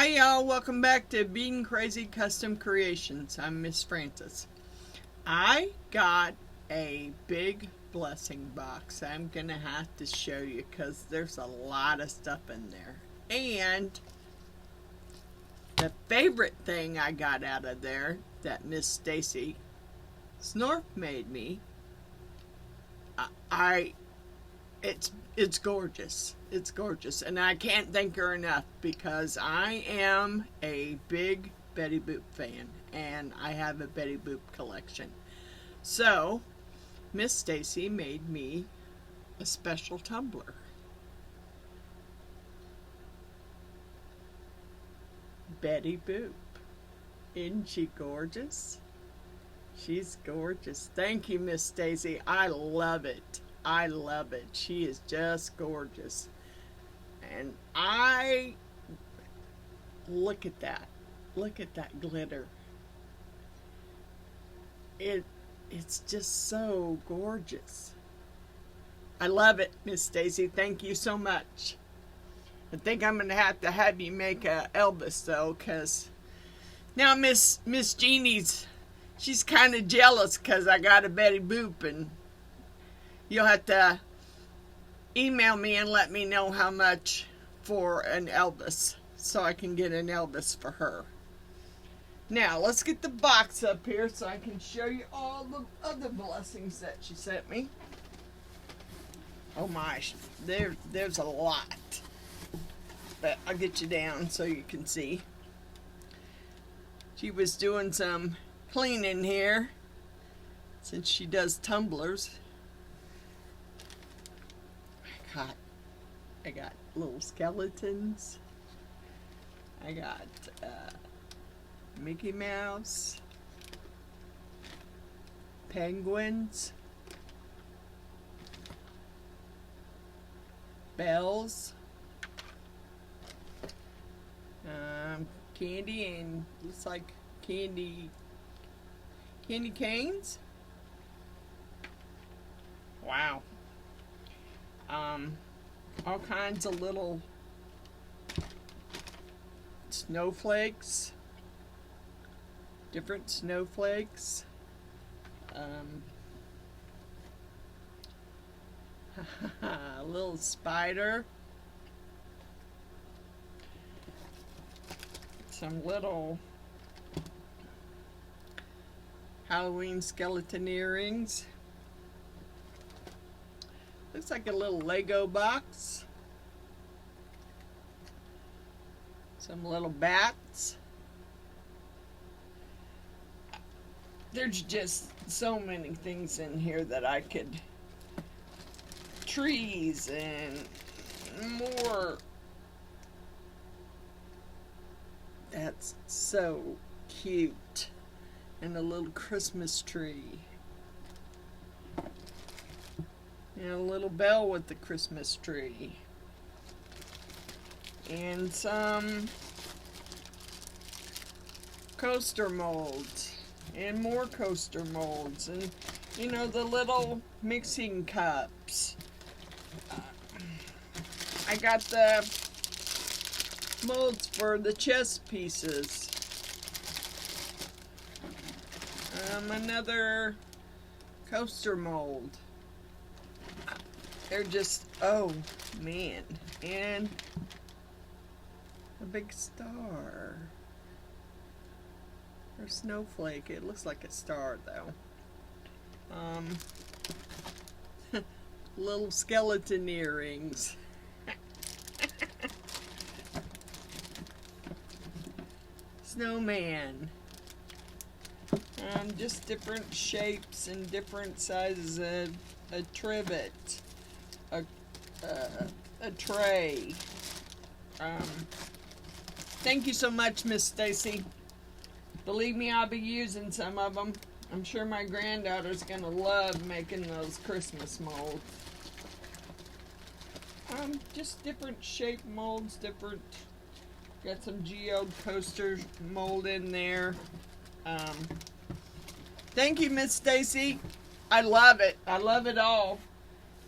Hi y'all, welcome back to Being Crazy Custom Creations. I'm Miss Francis. I got a big blessing box. I'm gonna have to show you because there's a lot of stuff in there. And the favorite thing I got out of there that Miss Stacy Snorf made me, it's gorgeous. It's gorgeous, and I can't thank her enough because I am a big Betty Boop fan, and I have a Betty Boop collection. So, Miss Stacy made me a special tumbler. Betty Boop. Isn't she gorgeous? She's gorgeous. Thank you, Miss Stacy. I love it. I love it. She is just gorgeous. And look at that. Look at that glitter. It's just so gorgeous. I love it, Miss Stacy. Thank you so much. I think I'm going to have you make a Elvis, though, because now Miss Jeannie's, she's kind of jealous because I got a Betty Boop, and you'll have to email me and let me know how much for an Elvis so I can get an Elvis for her. Now, let's get the box up here so I can show you all the other blessings that she sent me. Oh my, there's a lot. But I'll get you down so you can see. She was doing some cleaning here since she does tumblers. I got little skeletons. I got Mickey Mouse, penguins, bells, candy, and looks like candy canes. Wow. All kinds of little snowflakes, different snowflakes. A little spider, some little Halloween skeleton earrings. Looks like a little Lego box. Some little bats. There's just so many things in here that I could... Trees and more. That's so cute. And a little Christmas tree. And a little bell with the Christmas tree. And some coaster molds. And more coaster molds. And, you know, the little mixing cups. I got the molds for the chess pieces. Another coaster mold. They're just, oh man. And a big star. Or snowflake. It looks like a star though. Little skeleton earrings. Snowman. Just different shapes and different sizes. A trivet. A tray. Thank you so much, Miss Stacy. Believe me, I'll be using some of them. I'm sure my granddaughter's gonna love making those Christmas molds. Just different shape molds, different. Got some geode coaster mold in there. Thank you, Miss Stacy. I love it. I love it all.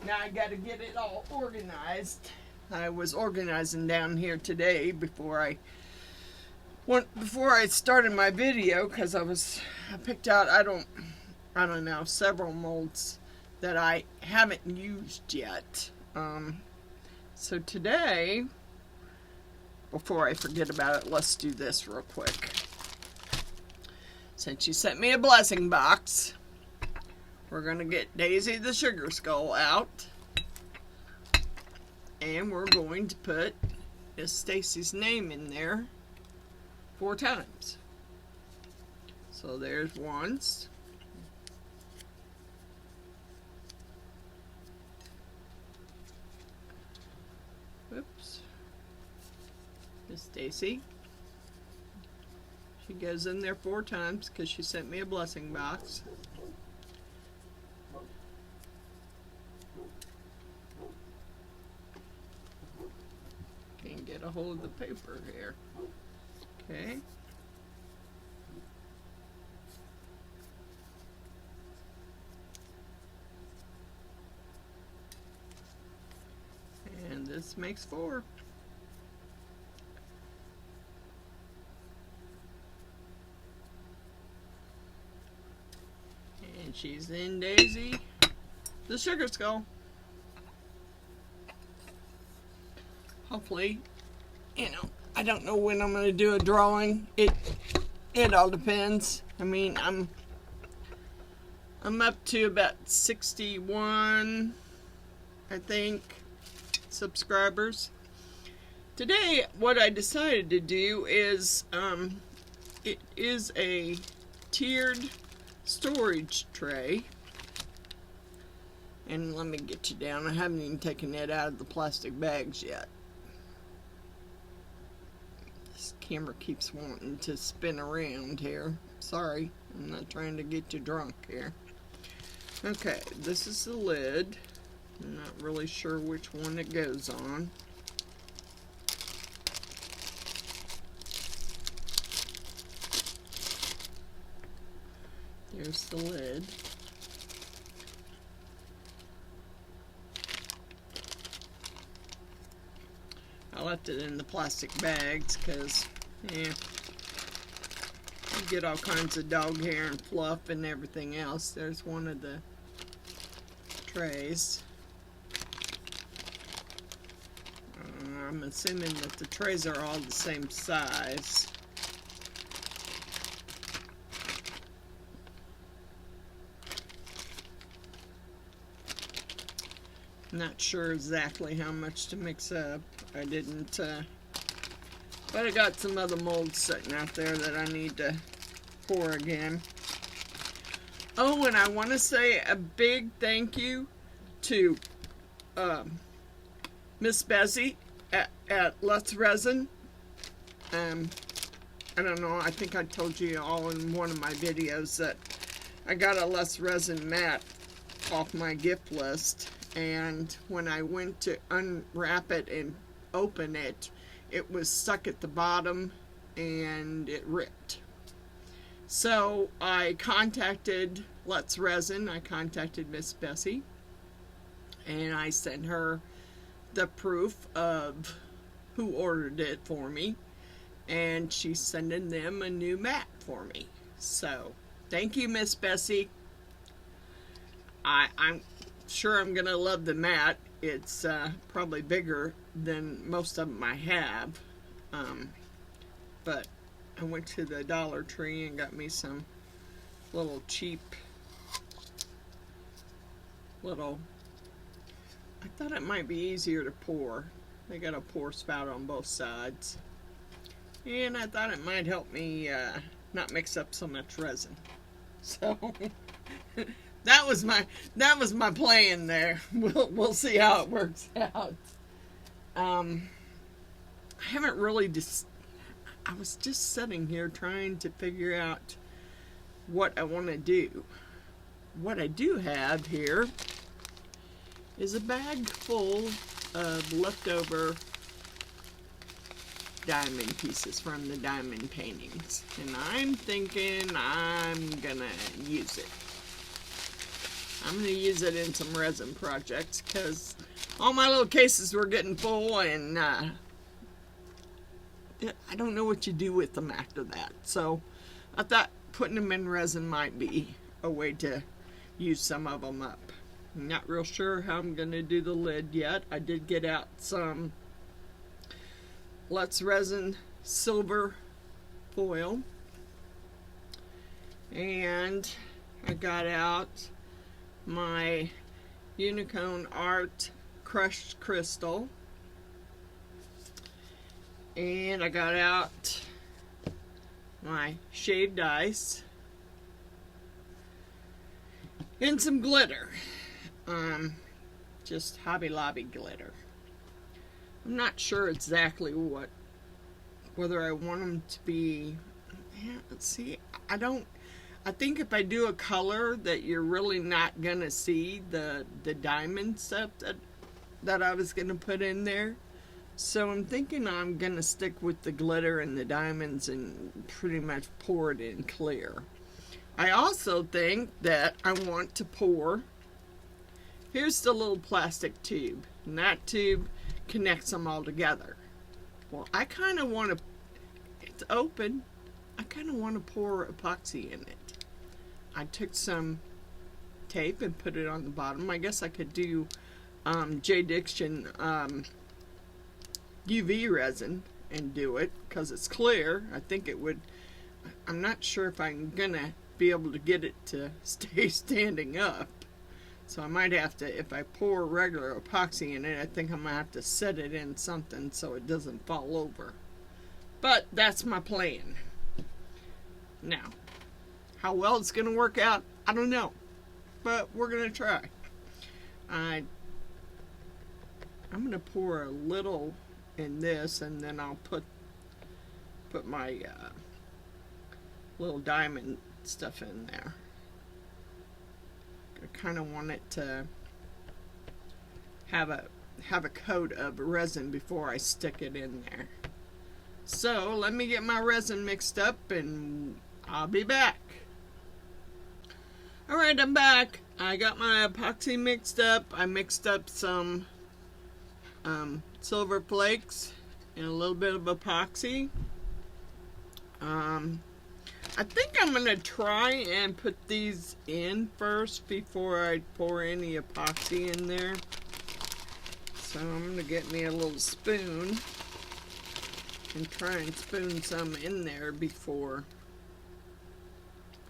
Now I got to get it all organized. I was organizing down here today before I Before I started my video, because I picked out, I don't know, several molds that I haven't used yet. So today, before I forget about it, let's do this real quick. Since you sent me a blessing box, we're going to get Daisy the Sugar Skull out. And we're going to put Miss Stacy's name in there 4 times. So there's once. Oops. Miss Stacy. She goes in there 4 times because she sent me a blessing box. Can't get a hold of the paper here. Okay. And this makes 4. And she's in Daisy the Sugar Skull. Hopefully, you know, I don't know when I'm going to do a drawing. It all depends. I mean, I'm up to about 61, I think, subscribers. Today, what I decided to do is, it is a tiered storage tray. And let me get you down. I haven't even taken it out of the plastic bags yet. This camera keeps wanting to spin around here. Sorry, I'm not trying to get you drunk here. Okay, this is the lid. I'm not really sure which one it goes on. There's the lid. I left it in the plastic bags because, yeah, you get all kinds of dog hair and fluff and everything else. There's one of the trays. I'm assuming that the trays are all the same size. Not sure exactly how much to mix up. I didn't, but I got some other molds sitting out there that I need to pour again. Oh, and I want to say a big thank you to Miss Bessie at Let's Resin. I don't know, I think I told you all in one of my videos that I got a Let's Resin mat off my gift list. And when I went to unwrap it and open it, it was stuck at the bottom and it ripped. So I contacted Let's Resin. I contacted Miss Bessie and I sent her the proof of who ordered it for me, and she's sending them a new mat for me. So thank you, Miss Bessie. I'm sure I'm gonna love the mat. It's probably bigger than most of them I have, but I went to the Dollar Tree and got me some little cheap little, I thought it might be easier to pour. They got a pour spout on both sides, and I thought it might help me not mix up so much resin. So that was my plan there. We'll see how it works out. I haven't really I was just sitting here trying to figure out what I want to do. What I do have here is a bag full of leftover diamond pieces from the diamond paintings, and I'm thinking I'm gonna use it. I'm gonna use it in some resin projects because all my little cases were getting full, and I don't know what you do with them after that. So I thought putting them in resin might be a way to use some of them up. I'm not real sure how I'm going to do the lid yet. I did get out some Let's Resin silver foil, and I got out my Unicone Art crushed crystal, and I got out my shaved ice and some glitter, just Hobby Lobby glitter. I'm not sure exactly whether I want them to be, let's see, I think if I do a color that you're really not gonna see the diamond stuff that I was gonna put in there. So I'm thinking I'm gonna stick with the glitter and the diamonds and pretty much pour it in clear. I also think that I want to pour, here's the little plastic tube, and that tube connects them all together. Well, I kind of want to, it's open, I kind of want to pour epoxy in it. I took some tape and put it on the bottom. I guess I could do JDiction UV resin and do it because it's clear. I think it would, I'm not sure if I'm gonna be able to get it to stay standing up. So I might have to, if I pour regular epoxy in it, I think I'm going to have to set it in something so it doesn't fall over. But that's my plan. Now, how well it's going to work out, I don't know. But we're going to try. I'm going to pour a little in this, and then I'll put my little diamond stuff in there. I kind of want it to have a coat of resin before I stick it in there. So let me get my resin mixed up and I'll be back. Alright, I'm back. I got my epoxy mixed up. I mixed up some silver flakes and a little bit of epoxy. I think I'm going to try and put these in first before I pour any epoxy in there. So I'm going to get me a little spoon and try and spoon some in there before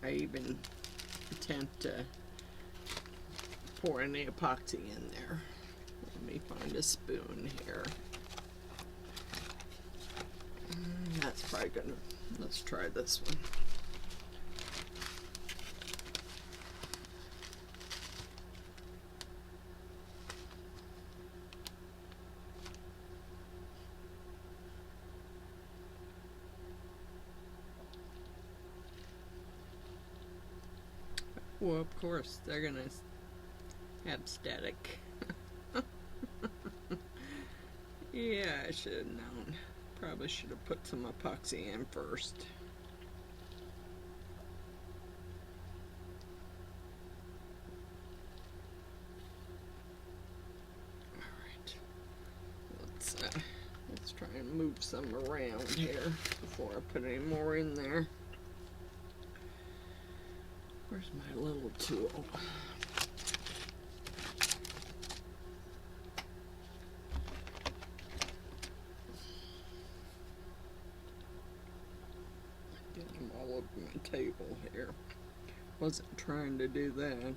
I even attempt to pour any epoxy in there. Let me find a spoon here. That's probably going to, let's try this one. Well, of course, they're gonna have static. Yeah, I should have known. Probably should have put some epoxy in first. Alright. Let's try and move some around here before I put any more in there. Where's my little tool? Getting them all over my table here. Wasn't trying to do that.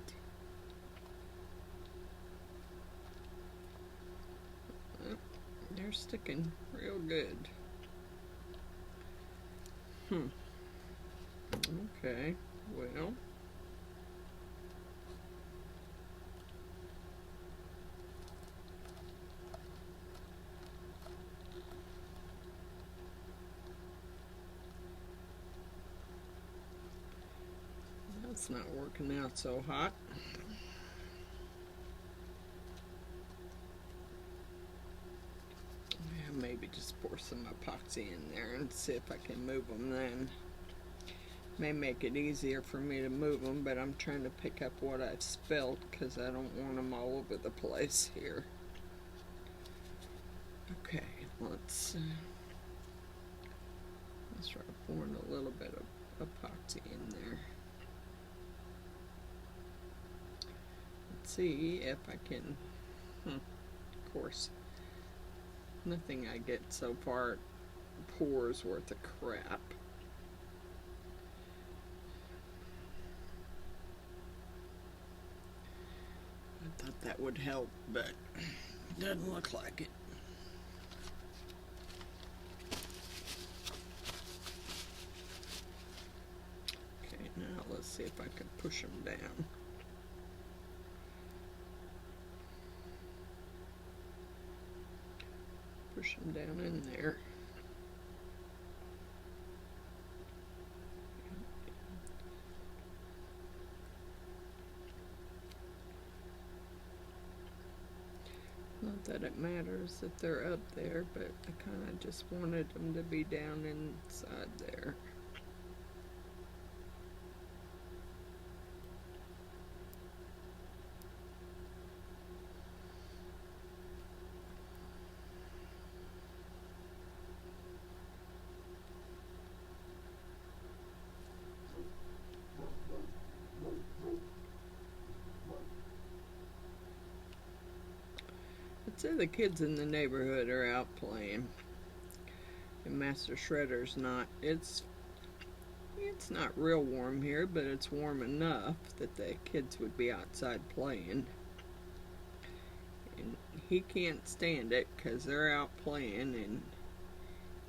They're sticking real good. Okay, well. It's not working out so hot. Yeah, maybe just pour some epoxy in there and see if I can move them then. May make it easier for me to move them, but I'm trying to pick up what I've spilled because I don't want them all over the place here. Okay, let's pouring a little bit of epoxy in there. Let's see if I can, of course, nothing I get so far pours worth of crap. I thought that would help, but it doesn't look like it. Okay, now let's see if I can push them down. Push them down in there. Not that it matters that they're up there, but I kind of just wanted them to be down inside there. I'd say the kids in the neighborhood are out playing, and Master Shredder's not. It's not real warm here, but it's warm enough that the kids would be outside playing. And he can't stand it because they're out playing and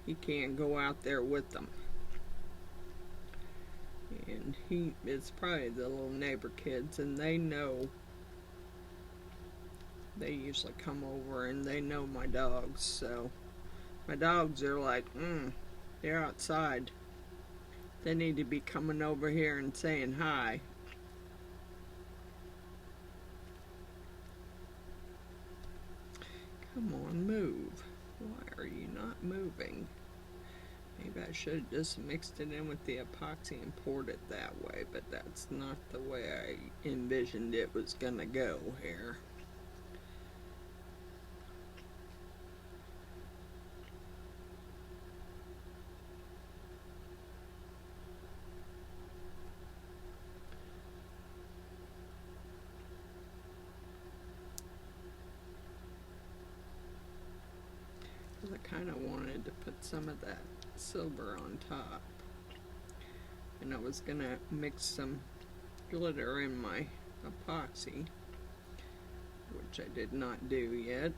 he can't go out there with them. And it's probably the little neighbor kids, and they know. They usually come over and they know my dogs, so my dogs are like, they're outside. They need to be coming over here and saying hi. Come on, move. Why are you not moving? Maybe I should have just mixed it in with the epoxy and poured it that way, but that's not the way I envisioned it was gonna go here. I kind of wanted to put some of that silver on top, and I was gonna mix some glitter in my epoxy, which I did not do yet.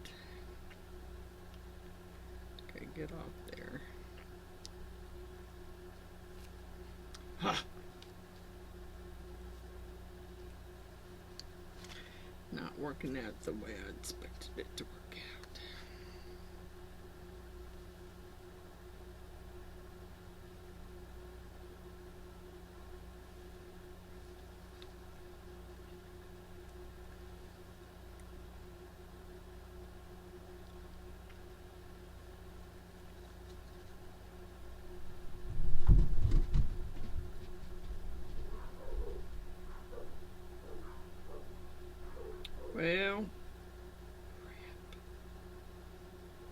Okay, get off there. Ha! Not working out the way I expected it to work out. Well,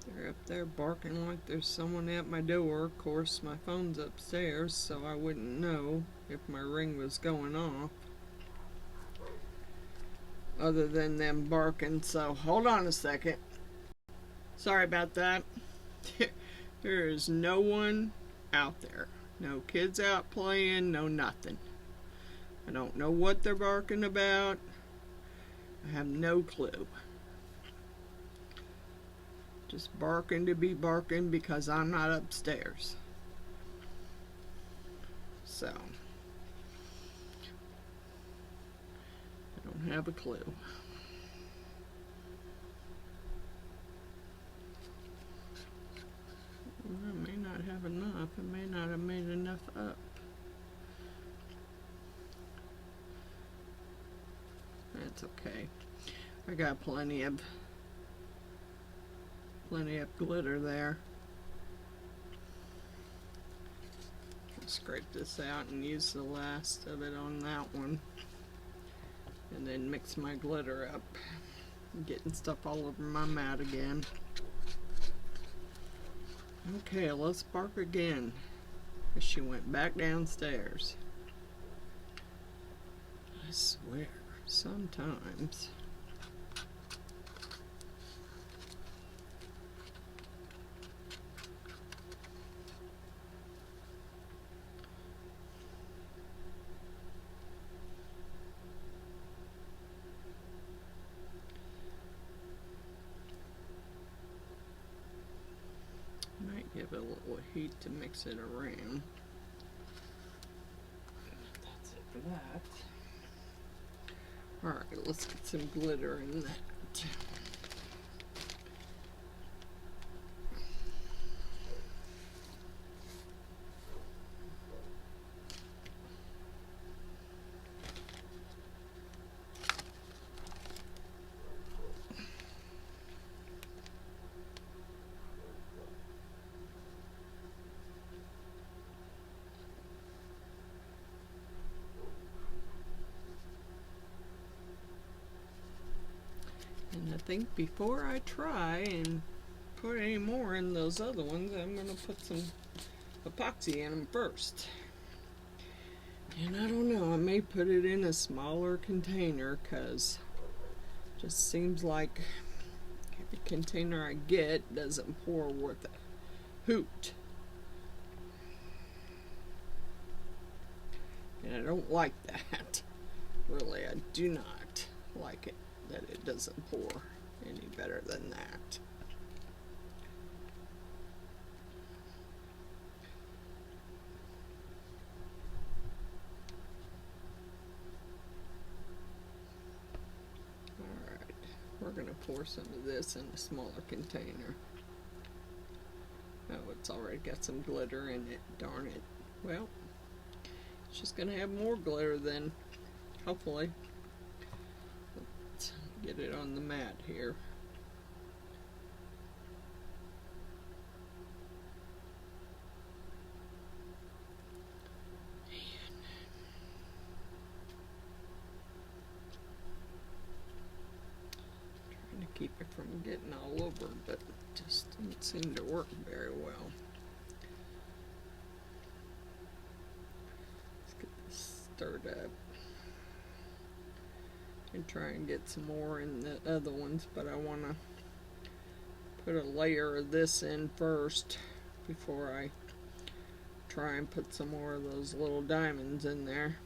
they're up there barking like there's someone at my door. Of course, my phone's upstairs, so I wouldn't know if my ring was going off, other than them barking. So hold on a second. Sorry about that. There is no one out there. No kids out playing, no nothing. I don't know what they're barking about. I have no clue. Just barking to be barking because I'm not upstairs. So, I don't have a clue. I may not have enough. I may not have made enough up. That's okay. I got plenty of glitter there. I'll scrape this out and use the last of it on that one, and then mix my glitter up. I'm getting stuff all over my mat again. Okay, let's bark again. She went back downstairs. I swear, sometimes. Might give it a little heat to mix it around. That's it for that. Alright, let's get some glitter in that. And I think before I try and put any more in those other ones, I'm going to put some epoxy in them first. And I don't know, I may put it in a smaller container because it just seems like every container I get doesn't pour worth a hoot. And I don't like that. Really, I do not like it. That it doesn't pour any better than that. Alright, we're going to pour some of this in a smaller container. Oh, it's already got some glitter in it, darn it. Well, it's just going to have more glitter then, hopefully. Get it on the mat here. Trying to keep it from getting all over, but it just doesn't seem to work very well. Let's get this stirred up. And try and get some more in the other ones, but I want to put a layer of this in first before I try and put some more of those little diamonds in there.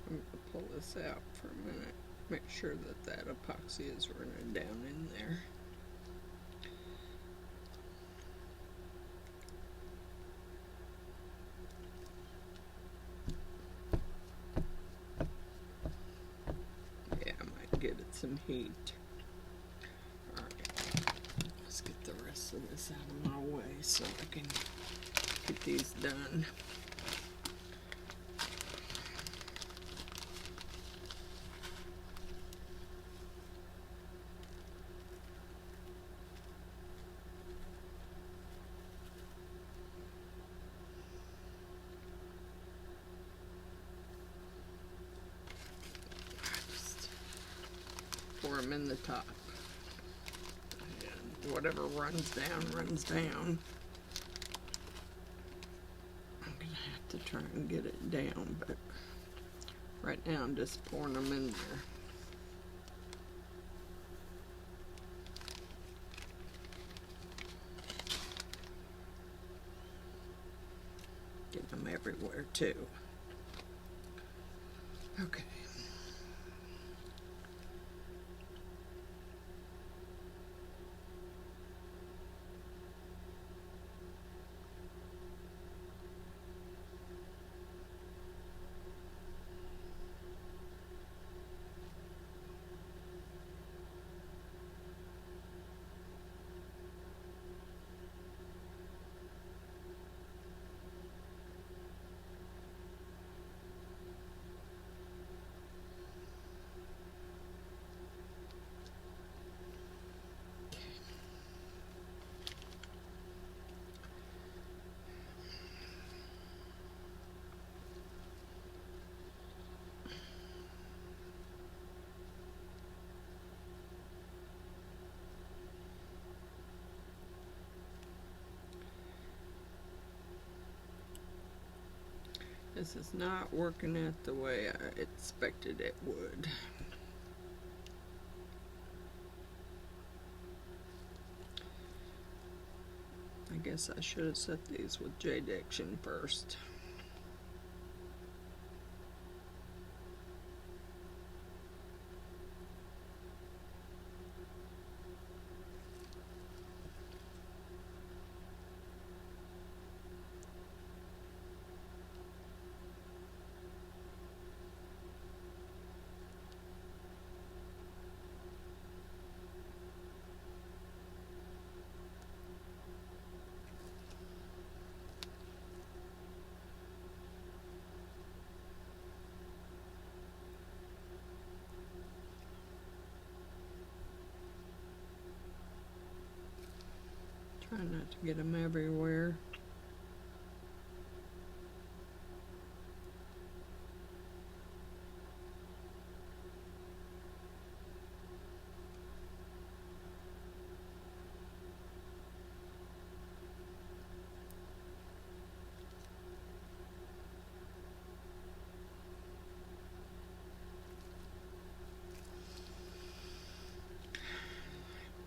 I'm going to pull this out for a minute, make sure that that epoxy is running down in there. Yeah, I might give it some heat. Alright, let's get the rest of this out of my way so I can get these done. Pour them in the top. And whatever runs down, runs down. I'm going to have to try and get it down, but right now I'm just pouring them in there. Get them everywhere too. Okay. This is not working out the way I expected it would. I guess I should have set these with JDiction first. Try not to get them everywhere.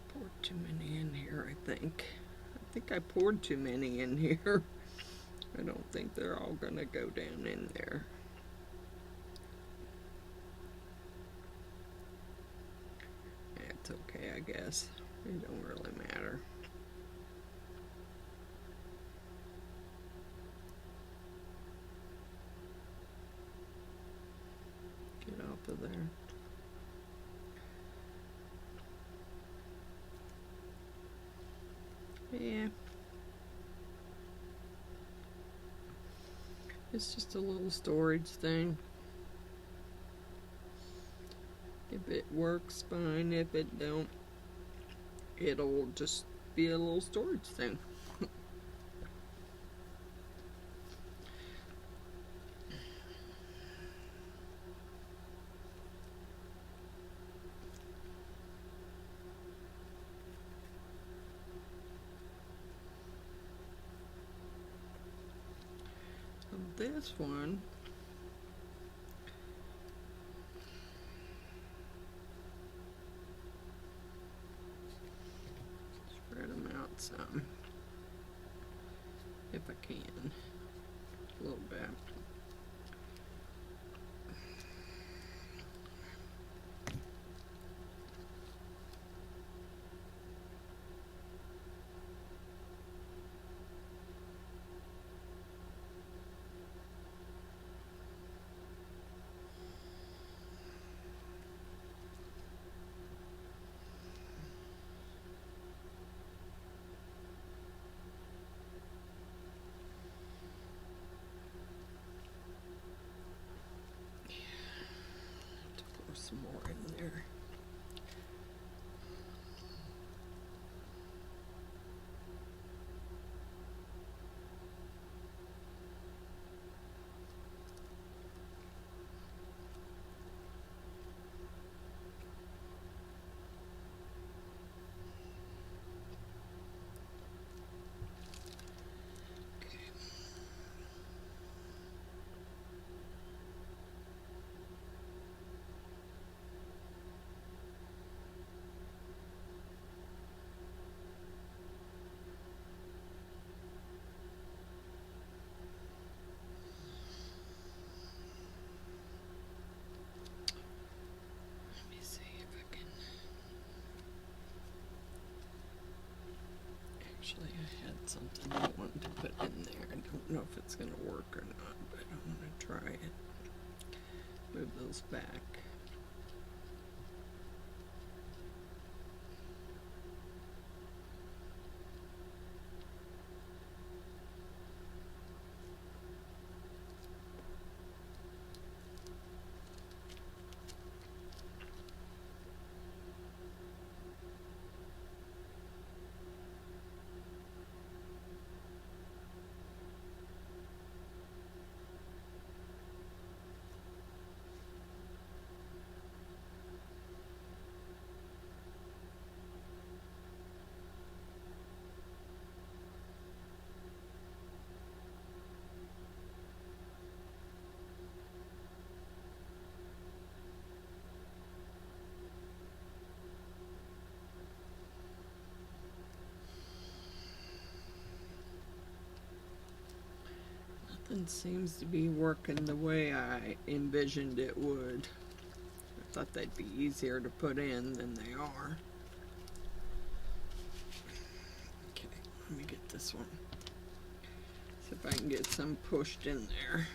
Poured too many in here, I think. I think I poured too many in here. I don't think they're all gonna go down in there. It's okay, I guess. It don't really matter. Get off of there. Yeah. It's just a little storage thing. If it works, fine. If it don't, it'll just be a little storage thing. This one, spread them out some, if I can, a little bit. Some more in there. Actually, I had something I wanted to put in there. I don't know if it's going to work or not, but I want to try it. Move those back. Nothing seems to be working the way I envisioned it would. I thought they'd be easier to put in than they are. Okay, let me get this one. See if I can get some pushed in there.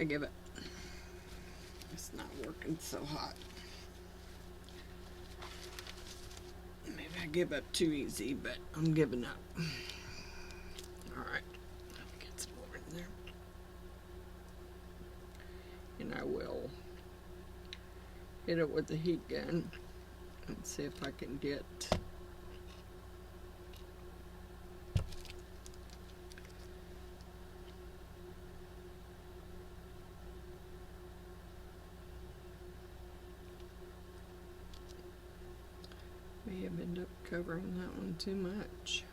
I give it. It's not working so hot. Maybe I give up too easy, but I'm giving up. Alright. Get some more in there. And I will hit it with the heat gun and see if I can get may have ended up covering that one too much.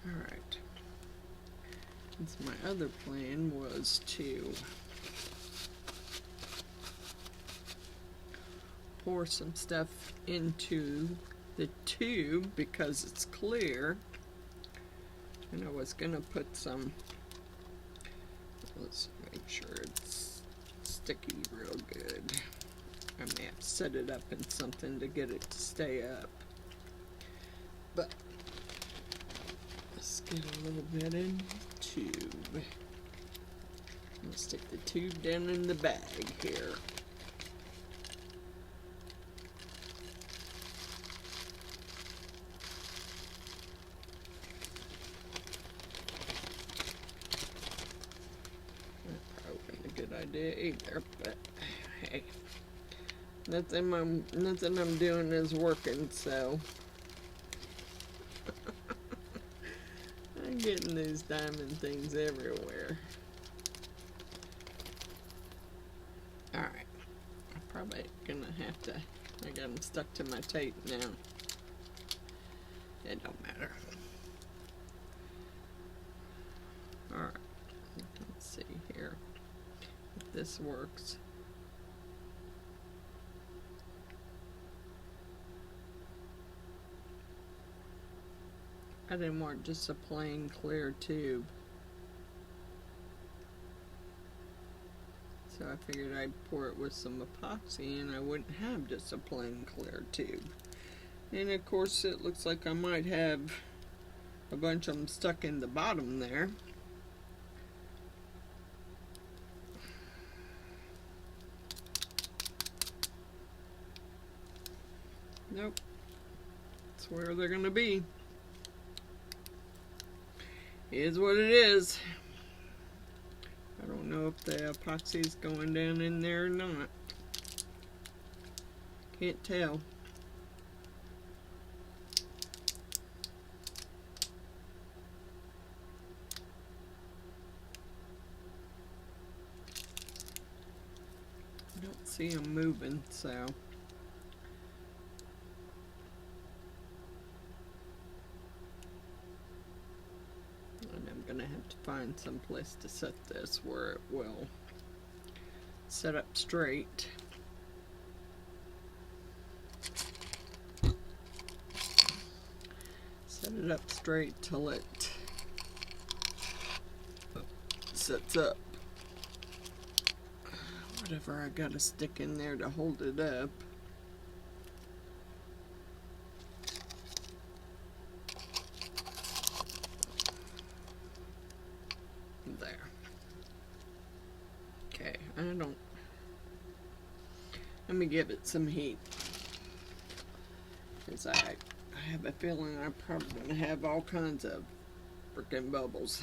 Alright. Since my other plan was to pour some stuff into the tube because it's clear, and I was gonna put some, let's make sure it's sticky real good. I may have to set it up in something to get it to stay up, but let's get a little bit in the tube. I'll stick the tube down in the bag here. That probably wasn't a good idea either, but hey, nothing I'm doing is working, so I'm getting these diamond things everywhere. Alright, I'm probably gonna have to, I got them stuck to my tape now. It don't matter. Alright, let's see here if this works. I didn't want just a plain clear tube, so I figured I'd pour it with some epoxy and I wouldn't have just a plain clear tube. And of course it looks like I might have a bunch of them stuck in the bottom there. Nope, that's where they're gonna be. Is what it is. I don't know if the epoxy's going down in there or not. Can't tell. see them moving, so. And I'm gonna have to find some place to set this where it will set up straight. Set it up straight till it sets up. Whatever I gotta stick in there to hold it up. There. Okay, let me give it some heat. Because I have a feeling I'm probably gonna have all kinds of freaking bubbles.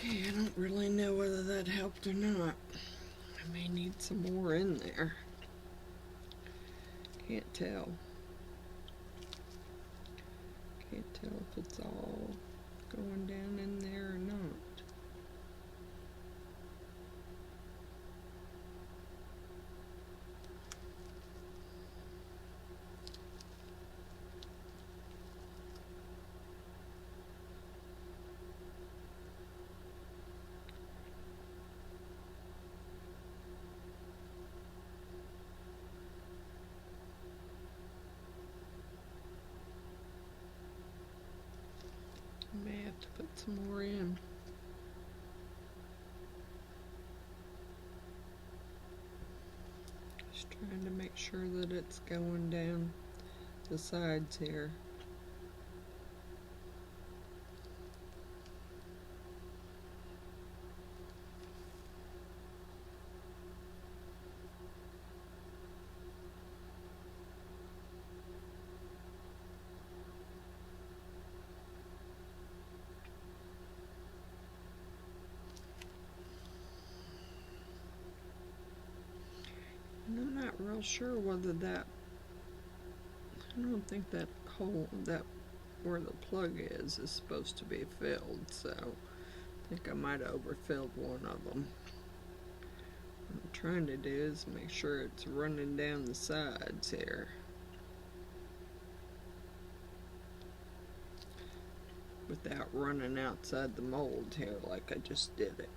I don't really know whether that helped or not. I may need some more in there. Can't tell. Can't tell if it's all going down in there or not. I may have to put some more in. Just trying to make sure that it's going down the sides here. And I'm not real sure whether that, I don't think that hole, that where the plug is supposed to be filled, so I think I might have overfilled one of them. What I'm trying to do is make sure it's running down the sides here. Without running outside the mold here like I just did it.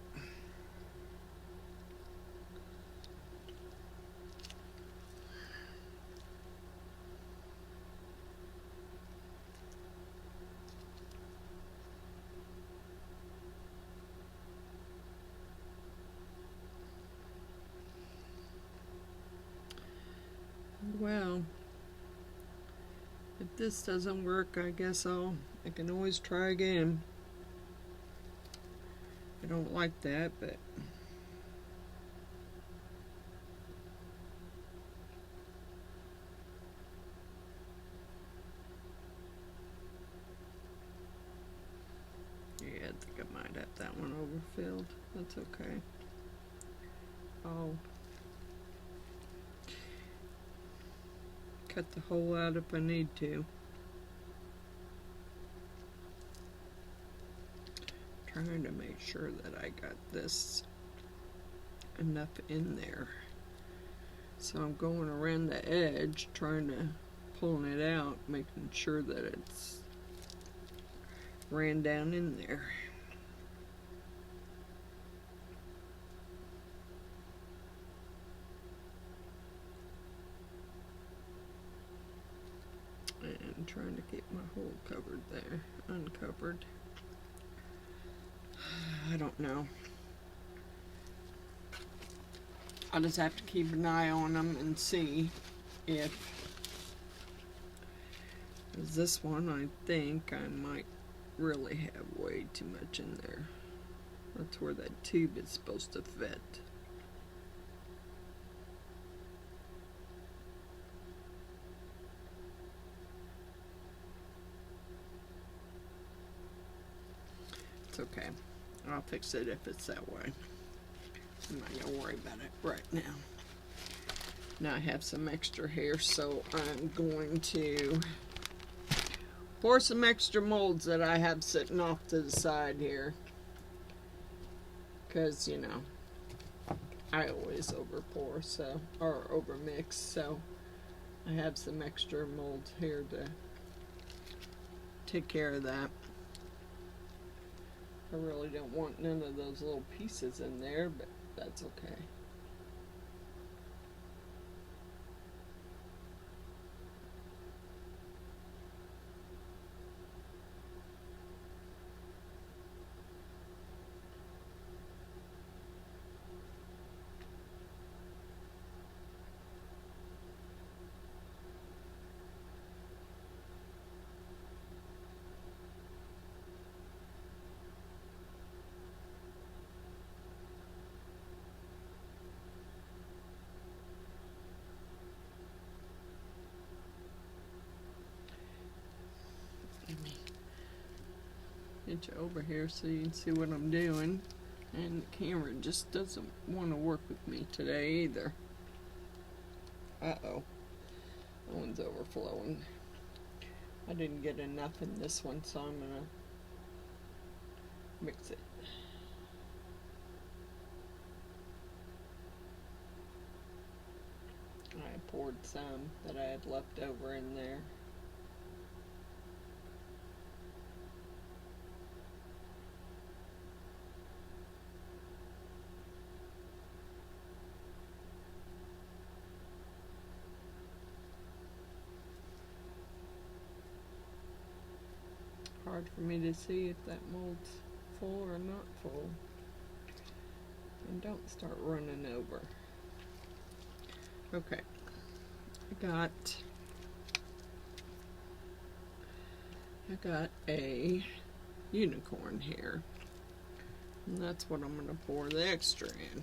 Well, if this doesn't work, I guess I can always try again. I don't like that, but yeah, I think I might have that one overfilled. That's okay. I'll cut the hole out if I need to. Trying to make sure that I got this enough in there. So I'm going around the edge, trying to pulling it out, making sure that it's ran down in there. And trying to get my hole covered there, uncovered. I don't know. I'll just have to keep an eye on them and see if this one, I think I might really have way too much in there. That's where that tube is supposed to fit. It's okay. I'll fix it if it's that way. I'm not going to worry about it right now. Now I have some extra here, so I'm going to pour some extra molds that I have sitting off to the side here. Because, you know, I always over pour, so, or over mix, so I have some extra molds here to take care of that. I really don't want none of those little pieces in there, but that's okay. Get you over here so you can see what I'm doing. And the camera just doesn't want to work with me today either. Uh-oh. That one's overflowing. I didn't get enough in this one, so I'm going to mix it. I poured some that I had left over in there. Hard for me to see if that mold's full or not full. And don't start running over. Okay, I got a unicorn here, and that's what I'm going to pour the extra in.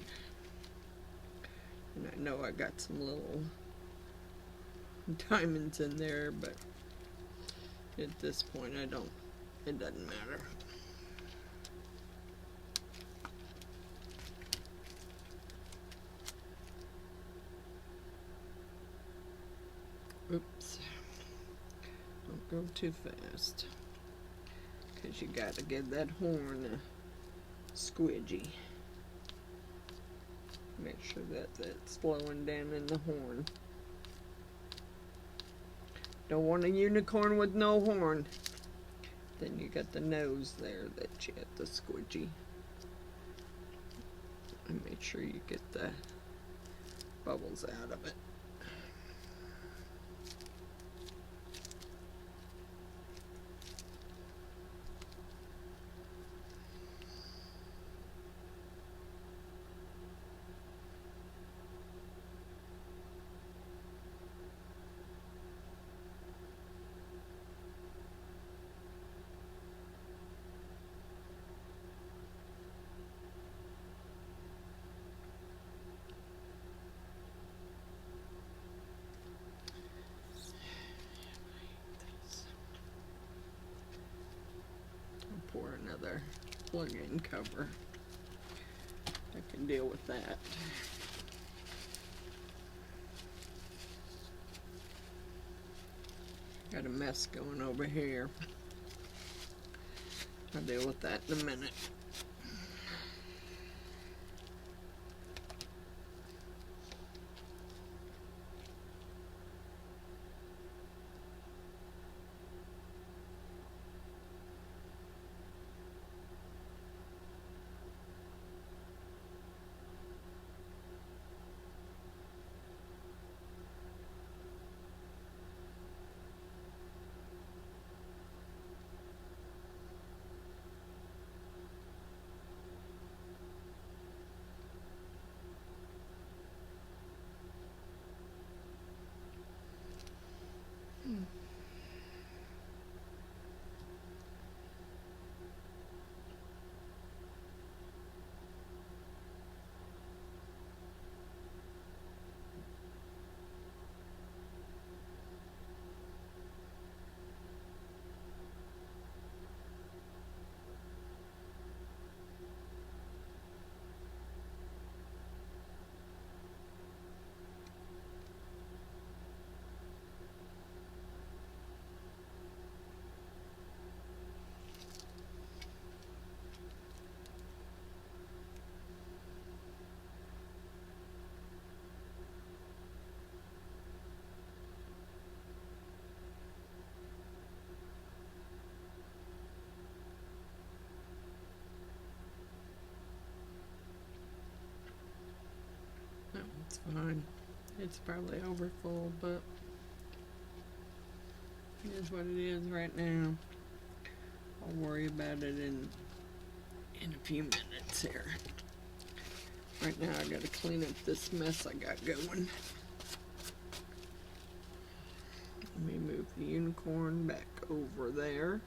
And I know I got some little diamonds in there, but at this point it doesn't matter. Oops. Don't go too fast, because you got to give that horn a squidgy. Make sure that that's flowing down in the horn. Don't want a unicorn with no horn. Then you got the nose there that you have to squidgy. And make sure you get the bubbles out of it. Pour another plug-in cover. I can deal with that. Got a mess going over here. I'll deal with that in a minute. It's fine. It's probably overfull, but it is what it is right now. I'll worry about it in a few minutes here. Right now I gotta clean up this mess I got going. Let me move the Unicone back over there.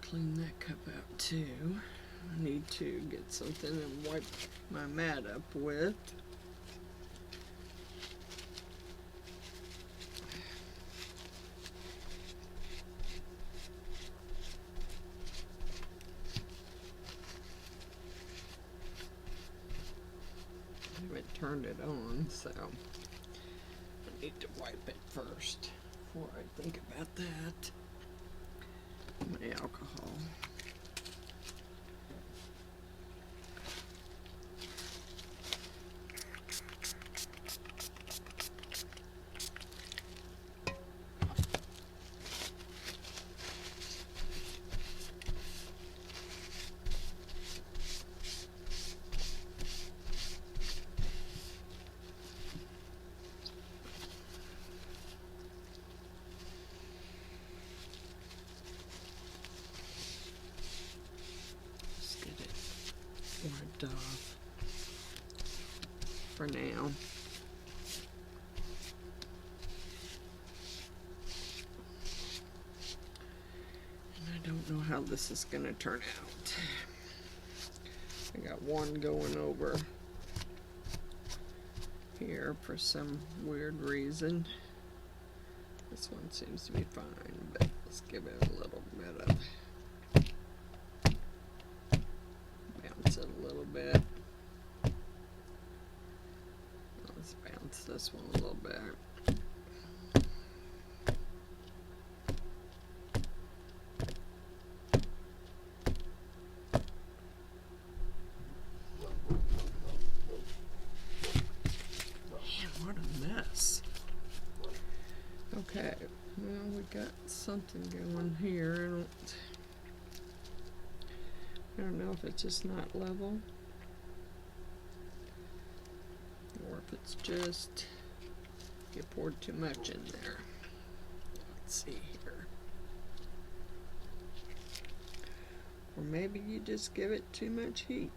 Clean that cup out too. I need to get something and wipe my mat up with. I haven't turned it on, so I need to wipe it first before I think about that. My alcohol. Wiped off for now. And I don't know how this is going to turn out. I got one going over here for some weird reason. This one seems to be fine, but let's give it a little bit of bounce it a little bit. Let's bounce this one a little bit. Man, what a mess. Okay, well, we got something going here. I don't know if it's just not level or if it's just you poured too much in there. Let's see here. Or maybe you just give it too much heat.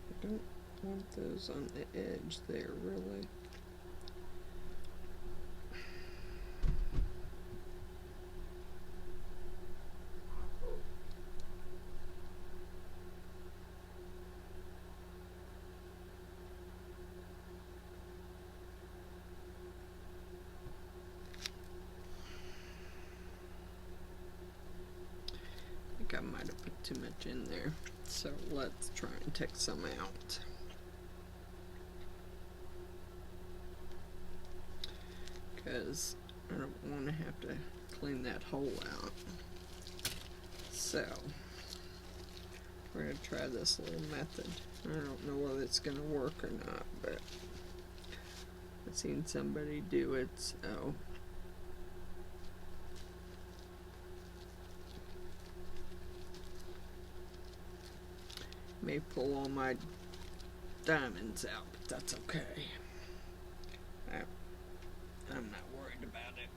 I don't want those on the edge there, really. I might have put too much in there, so let's try and take some out. Because I don't want to have to clean that hole out. So we're going to try this little method. I don't know whether it's going to work or not, but I've seen somebody do it, so may pull all my diamonds out, but that's okay. I'm not worried about it.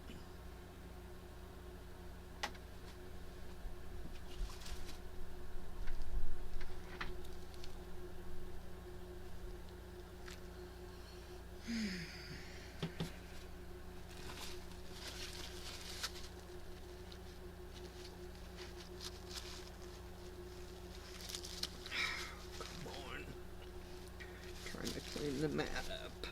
Clean the mat up.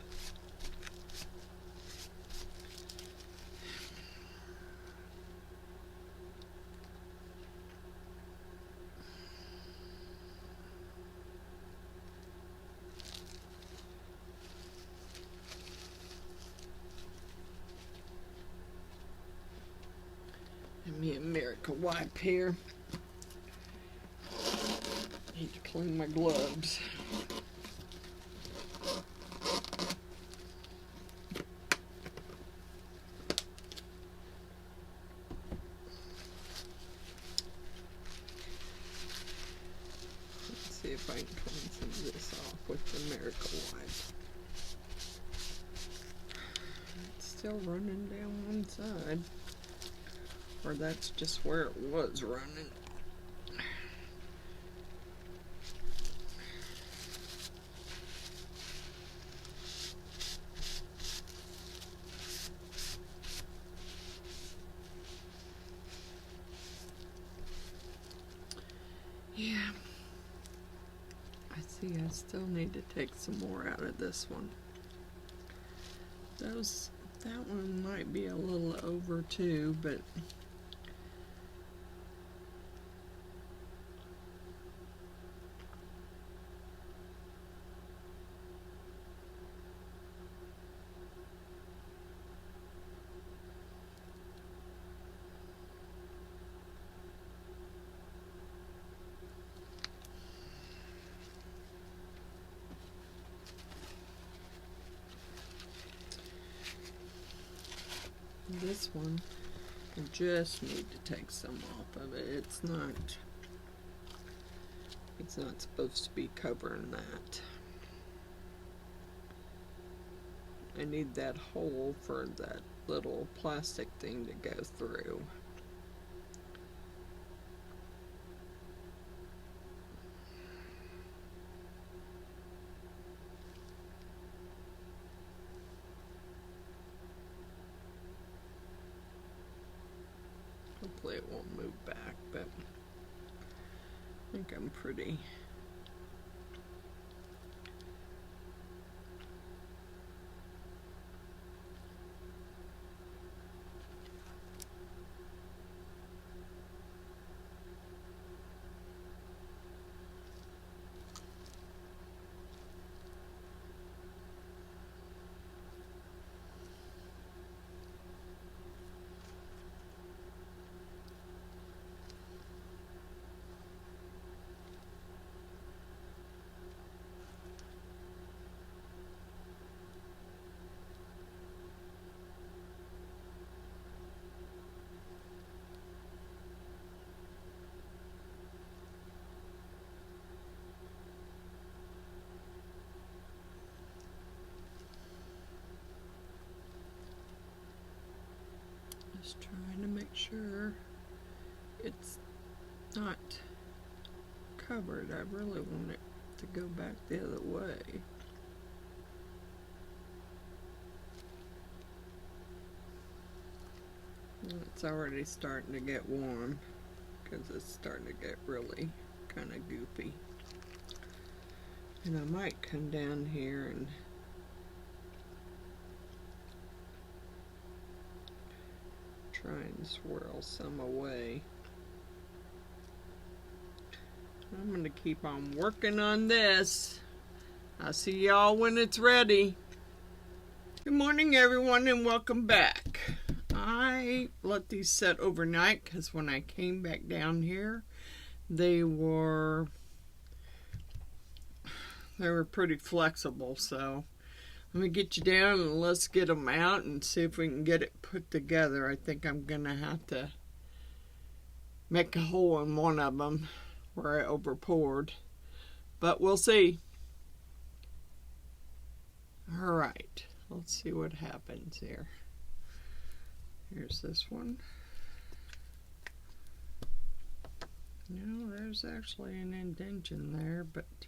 Give me a miracle wipe here. Need to clean my gloves. if I can clean some of this off with the Miracle Wipe. It's still running down one side. Or that's just where it was running. Yeah. I see I still need to take some more out of this one. That one might be a little over too, but this one, I just need to take some off of it. It's not supposed to be covering that. I need that hole for that little plastic thing to go through. Hopefully it won't move back, but I think I'm pretty. Just trying to make sure it's not covered. I really want it to go back the other way. It's already starting to get warm because it's starting to get really kind of goopy. And I might come down here and try and swirl some away. I'm going to keep on working on this. I'll see y'all when it's ready. Good morning, everyone, and welcome back. I let these set overnight because when I came back down here, they were pretty flexible. So let me get you down and let's get them out and see if we can get it put together. I think I'm going to have to make a hole in one of them where I over poured, but we'll see. All right, let's see what happens here. Here's this one. No, there's actually an indentation there, but I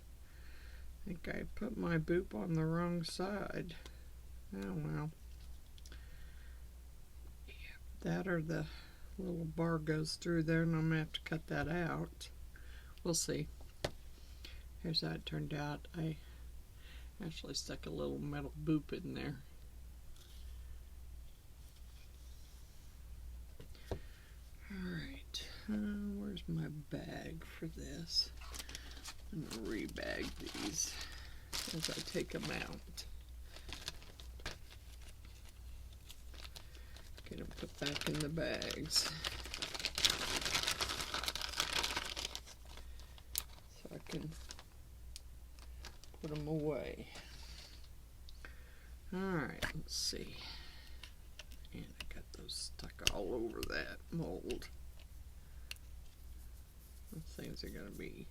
think I put my boop on the wrong side. Oh well. That or the little bar goes through there and I'm going to have to cut that out. We'll see. Here's how it turned out. I actually stuck a little metal boop in there. Alright, where's my bag for this? I'm going to rebag these as I take them out. Get them put back in the bags. So I can put them away. Alright, let's see. And I got those stuck all over that mold. Those things are going to be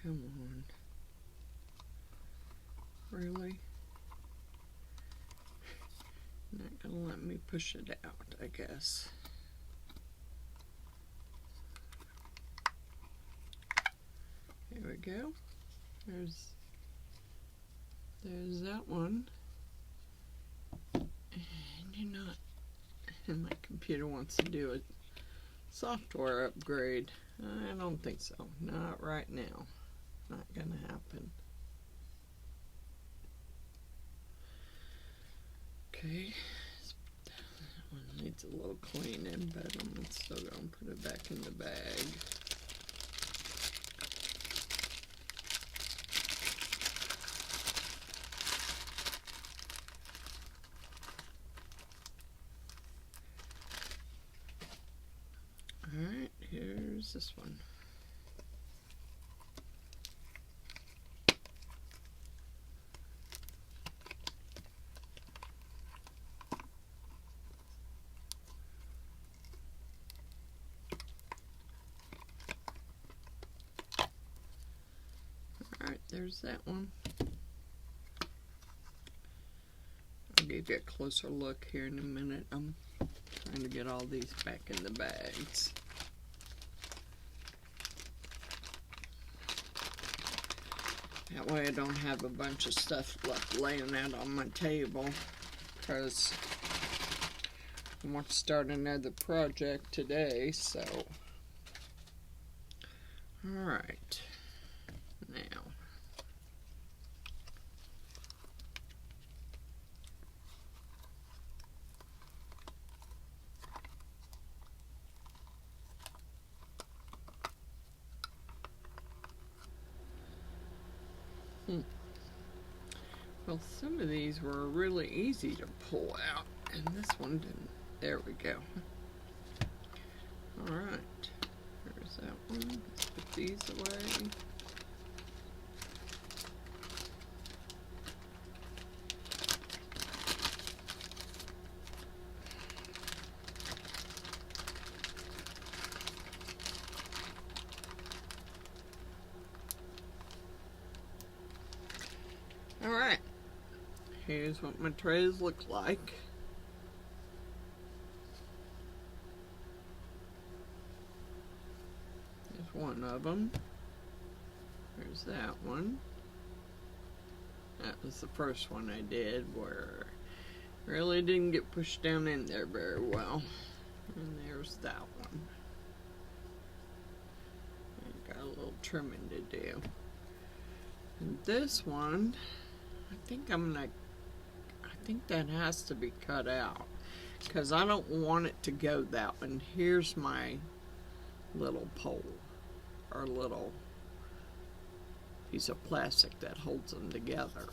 Come on. Really? Not gonna let me push it out, I guess. There we go. There's that one. And and my computer wants to do a software upgrade. I don't think so. Not right now. Not gonna happen. Okay, that one needs a little cleaning, but I'm still gonna put it back in the bag. Alright, here's this one. Alright, there's that one. I'll give you a closer look here in a minute. I'm trying to get all these back in the bags. That way I don't have a bunch of stuff left laying out on my table, because I want to start another project today, so. Alright. Now. Well, some of these were really easy to pull out, and this one didn't. There we go. Alright, there's that one. Let's put these away. Alright, here's what my trays look like. There's one of them. There's that one. That was the first one I did, where really didn't get pushed down in there very well. And there's that one. I got a little trimming to do. And this one, I think that has to be cut out, because I don't want it to go that one. Here's my little pole, or little piece of plastic that holds them together.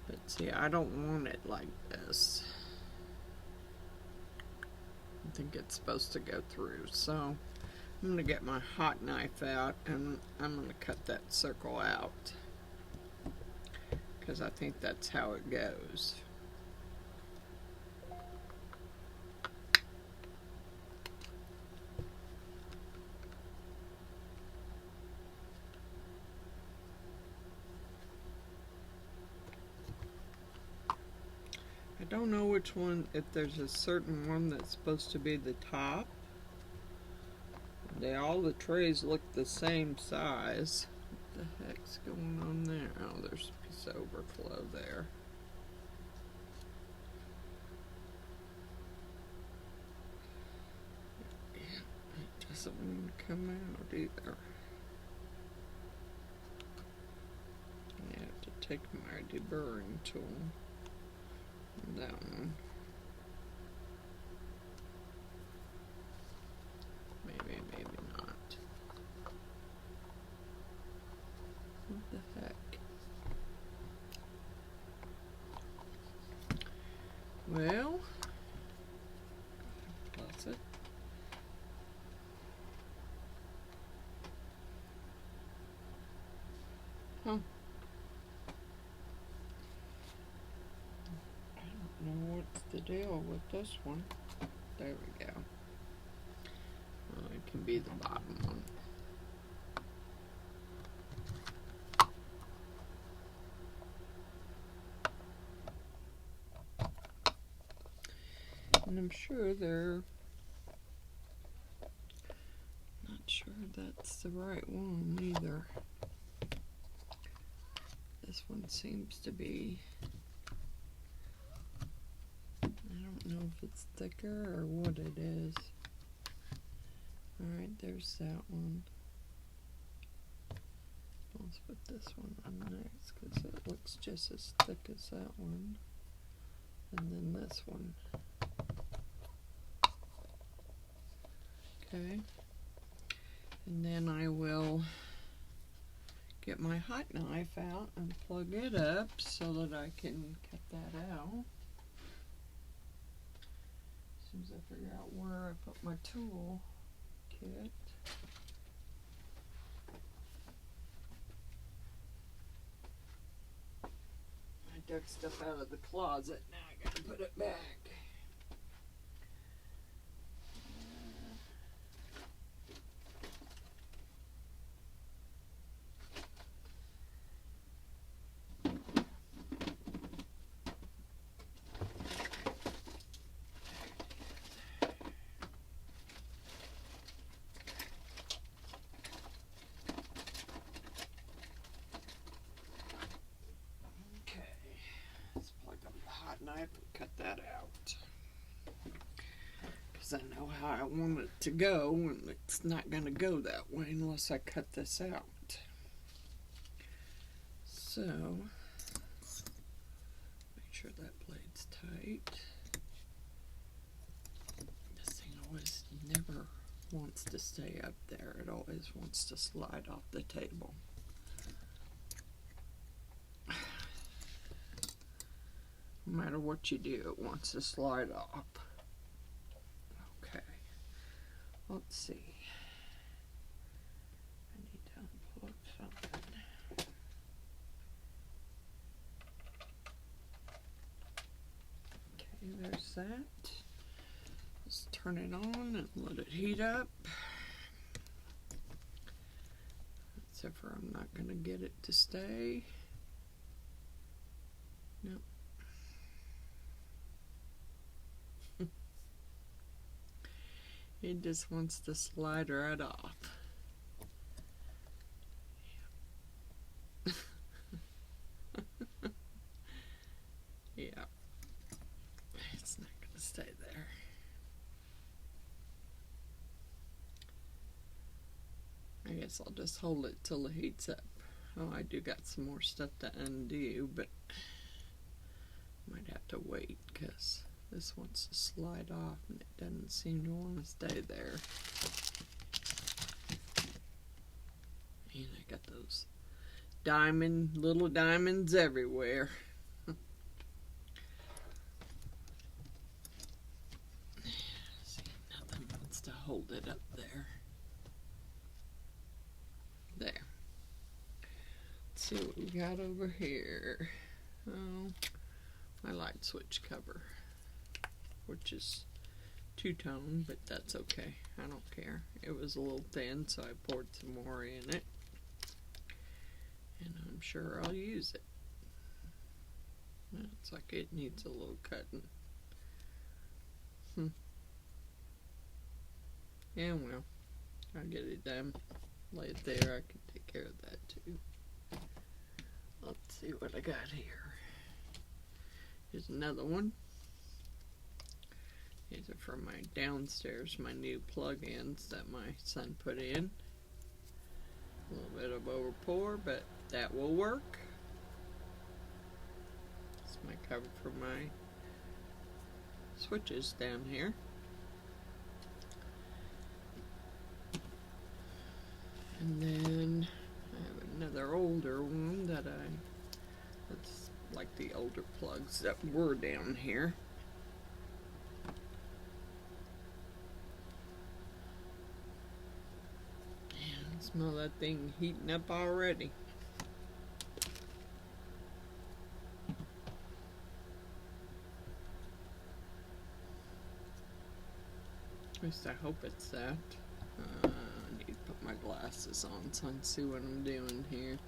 But see, I don't want it like this. I think it's supposed to go through, so I'm going to get my hot knife out, and I'm going to cut that circle out, because I think that's how it goes. I don't know which one, if there's a certain one that's supposed to be the top. All the trays look the same size. What the heck's going on there? Oh, there's a piece of overflow there. It doesn't want to come out either. I have to take my deburring tool. That one. Maybe, maybe not. What the heck? fix it. Huh. I don't know what's the deal with this one. There we go. Well, it can be the bottom one. And I'm sure they're not sure that's the right one either. This one seems to be, I don't know if it's thicker or what it is. Alright, there's that one. Let's put this one on next because it looks just as thick as that one. And then this one. Okay. And then I will get my hot knife out and plug it up so that I can cut that out. As soon as I figure out where I put my tool kit. I dug stuff out of the closet, now I gotta put it back. Knife and cut that out because I know how I want it to go, and it's not going to go that way unless I cut this out. So make sure that blade's tight. This thing always never wants to stay up there, it always wants to slide off the table. No matter what you do, it wants to slide off. Okay, let's see. I need to unplug something. Okay, there's that. Let's turn it on and let it heat up. Except for I'm not going to get it to stay. Nope. It just wants to slide right off. Yeah. It's not going to stay there. I guess I'll just hold it till it heats up. Oh, I do got some more stuff to undo, but might have to wait because this wants to slide off and it doesn't seem to want to stay there. And I got those little diamonds everywhere. See, nothing wants to hold it up there. There. Let's see what we got over here. Oh, my light switch cover, which is two-tone, but that's okay. I don't care. It was a little thin, so I poured some more in it. And I'm sure I'll use it. It's like it needs a little cutting. Yeah, well, I'll get it done. Lay it there. I can take care of that too. Let's see what I got here. Here's another one. These are for my downstairs, my new plug-ins that my son put in. A little bit of over pour, but that will work. It's my cover for my switches down here. And then I have another older one that's like the older plugs that were down here. Smell that thing heating up already. At least I hope it's that. I need to put my glasses on so I can see what I'm doing here.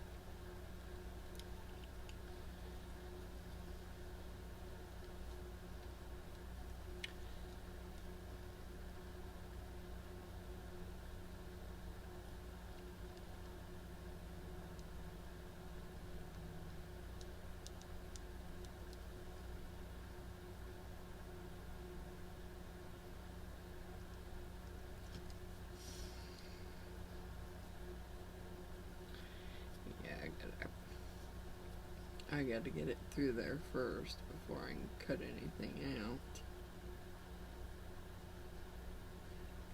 I gotta get it through there first before I can cut anything out.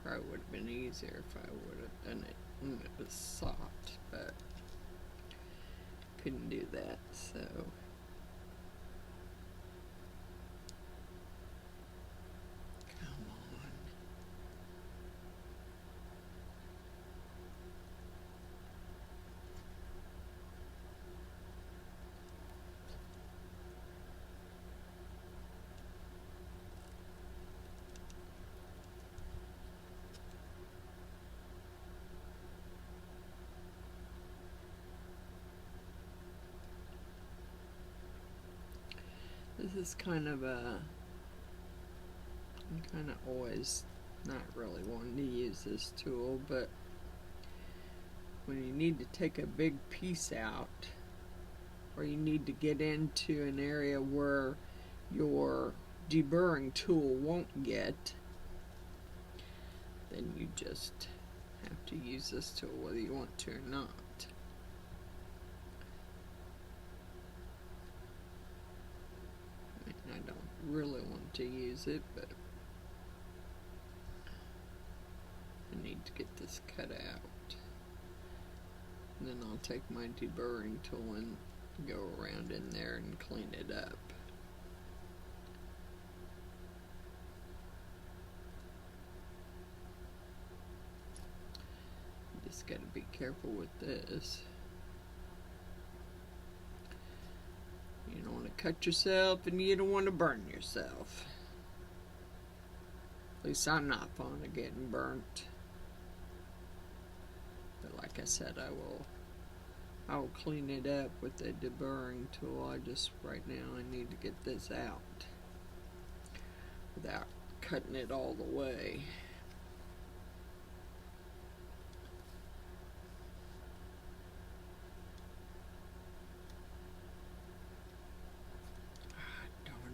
Probably would have been easier if I would have done it when it was soft, but couldn't do that, so. Come on. This is kind of a, I'm kind of always not really wanting to use this tool, but when you need to take a big piece out, or you need to get into an area where your deburring tool won't get, then you just have to use this tool whether you want to or not. I don't really want to use it, but I need to get this cut out. And then I'll take my deburring tool and go around in there and clean it up. Just gotta be careful with this. You don't want to cut yourself and you don't want to burn yourself. At least I'm not fond of getting burnt. But like I said, I will clean it up with the deburring tool. Right now I need to get this out without cutting it all the way.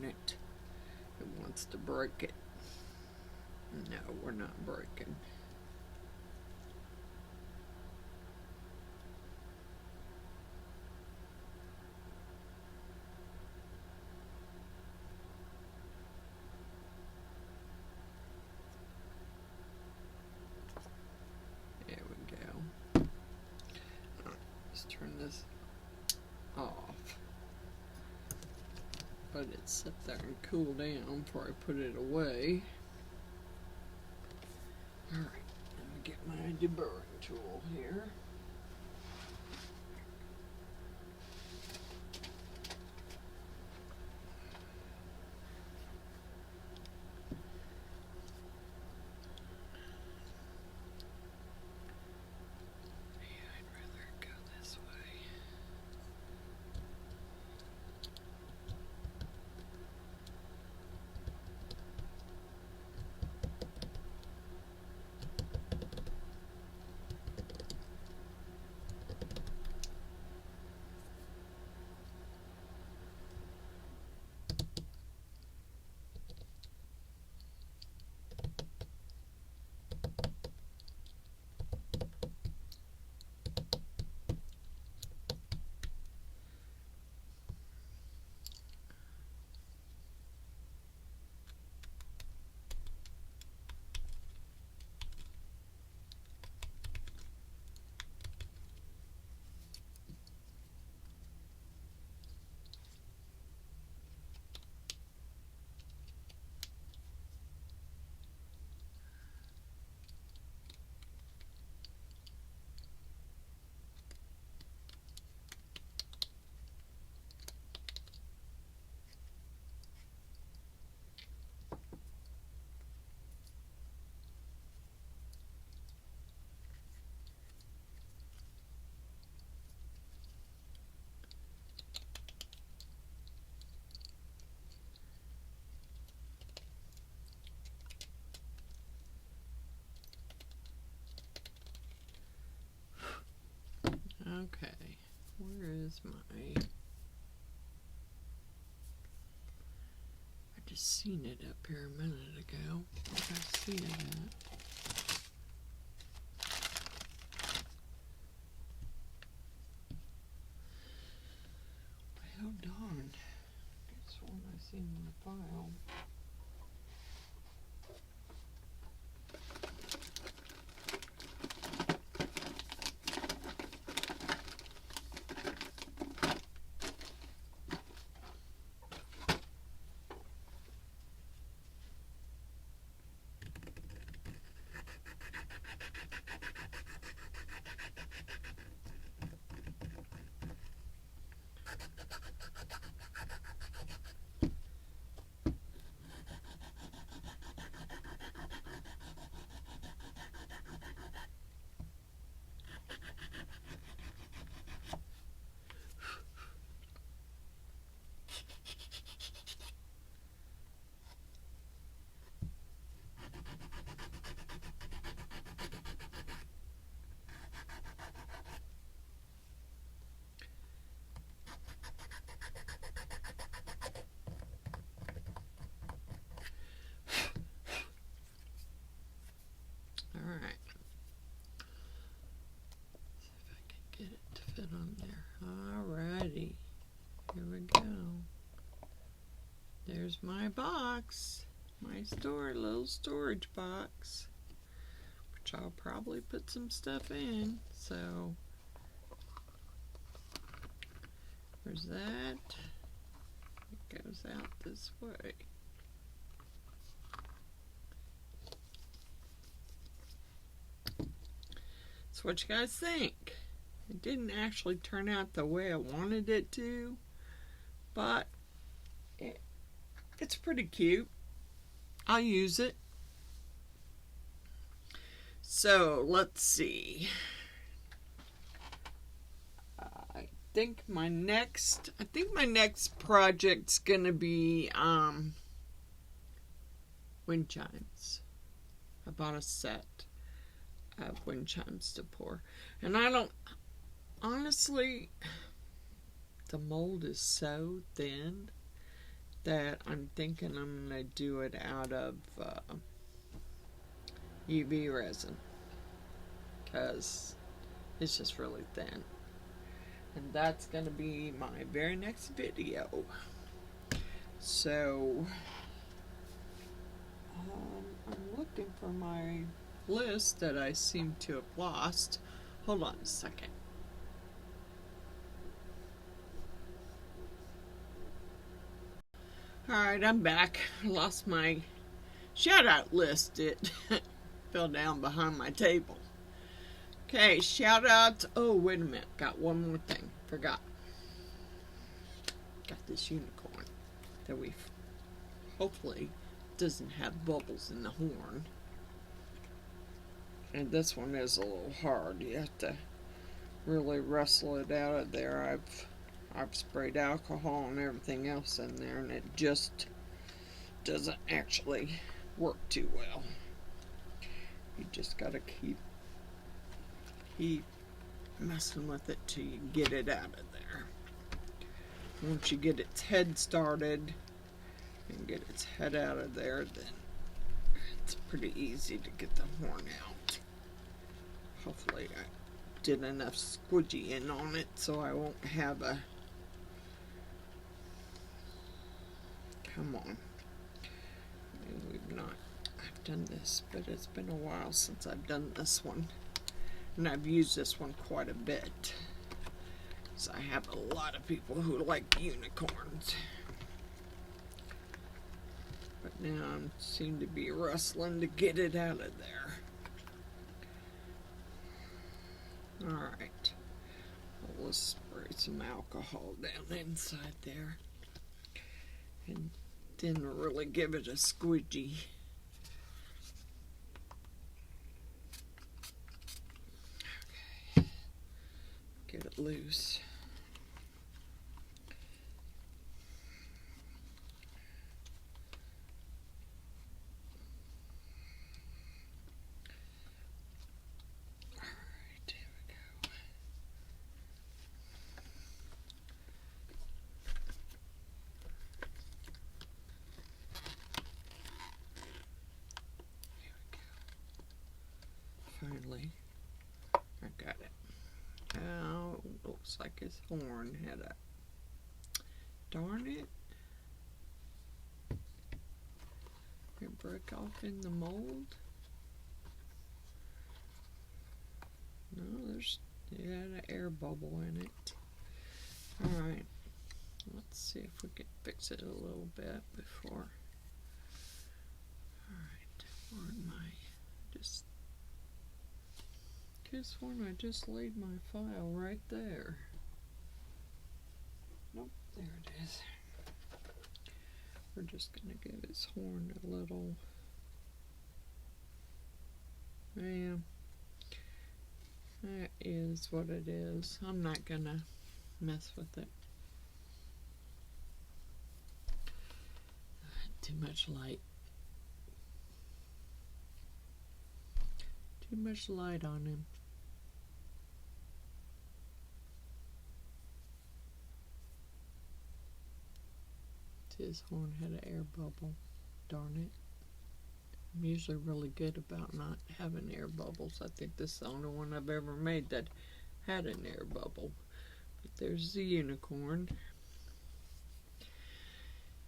It. It wants to break it. No, we're not breaking. There we go. Alright, let's turn this off. Let it sit there and cool down before I put it away. Alright, let me get my deburring tool here. Okay, where is my... I just seen it up here a minute ago. Where did I see it at? Well, darn. That's one I seen in the file. Alright. See if I can get it to fit on there. Alrighty. Here we go. There's my box. My little storage box. Which I'll probably put some stuff in. So, there's that. It goes out this way. So what you guys think? It didn't actually turn out the way I wanted it to, but it's pretty cute. I'll use it. So let's see. I think my next project's gonna be wind chimes. I bought a set of wind chimes to pour, and I don't honestly, the mold is so thin that I'm thinking I'm gonna do it out of UV resin, because it's just really thin, and that's gonna be my very next video. So I'm looking for my list that I seem to have lost. Hold on a second. Alright, I'm back. I lost my shout out list. It fell down behind my table. Okay, shout outs. Oh, wait a minute. Got one more thing. Forgot. Got this Unicone that we hopefully doesn't have bubbles in the horn. And this one is a little hard. You have to really wrestle it out of there. I've sprayed alcohol and everything else in there, and it just doesn't actually work too well. You just gotta keep messing with it till you get it out of there. Once you get its head started and get its head out of there, then it's pretty easy to get the horn out. Hopefully I did enough squidgy in on it so I won't have a... Come on. I've done this, but it's been a while since I've done this one. And I've used this one quite a bit. So I have a lot of people who like unicorns. But now I seem to be wrestling to get it out of there. Alright. Well, let's spray some alcohol down inside there. And then really give it a squidgy. Okay. Get it loose. finally. I got it. Oh, looks like his horn had a... Darn it. It broke off in the mold. No, it had an air bubble in it. Alright. Let's see if we can fix it a little bit before. Alright. Where am I? Guess when I just laid my file right there. Nope, there it is. We're just gonna give his horn a little. Yeah, that is what it is. I'm not gonna mess with it. Too much light. Too much light on him. His horn had an air bubble. Darn it. I'm usually really good about not having air bubbles. I think this is the only one I've ever made that had an air bubble. But there's the unicorn.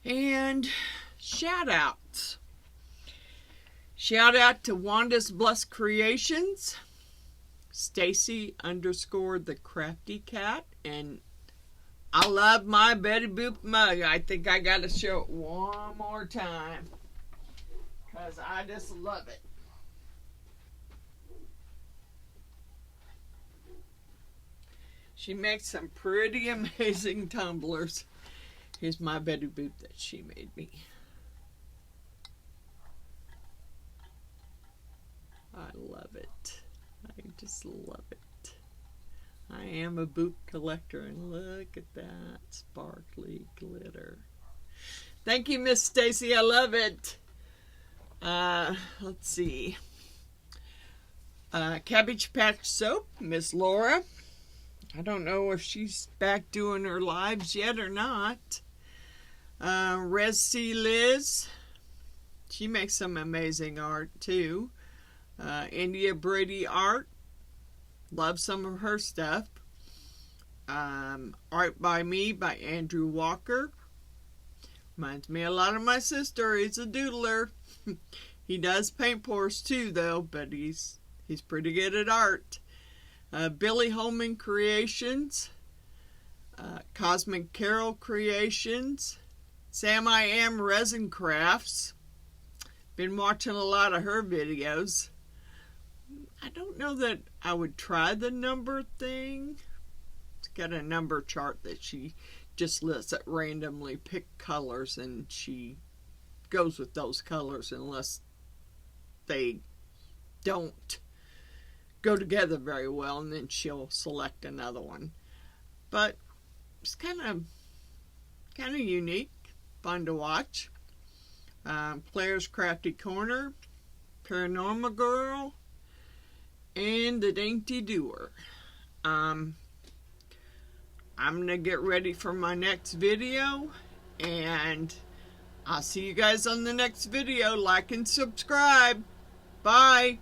And shout outs. Shout out to Wanda's Blessed Creations, Stacy _ the Crafty Cat, and I love my Betty Boop mug. I think I got to show it one more time because I just love it. She makes some pretty amazing tumblers. Here's my Betty Boop that she made me. I love it. I just love it. I am a boot collector, and look at that sparkly glitter. Thank you, Miss Stacy. I love it. Let's see. Cabbage Patch Soap, Miss Laura. I don't know if she's back doing her lives yet or not. Resin Liz. She makes some amazing art, too. India Brady Art. Love some of her stuff. Art by Me by Andrew Walker. Reminds me a lot of my sister. He's a doodler. He does paint pours too, though, but he's pretty good at art. Billy Holman Creations. Cosmic Carol Creations. Sam I Am Resin Crafts. Been watching a lot of her videos. I don't know that I would try the number thing. It's got a number chart that she just lets it randomly pick colors, and she goes with those colors unless they don't go together very well, and then she'll select another one. But it's kind of unique, fun to watch. Player's Crafty Corner, Paranormal Girl, and the Dainty Doer. I'm going to get ready for my next video, and I'll see you guys on the next video. Like and subscribe. Bye.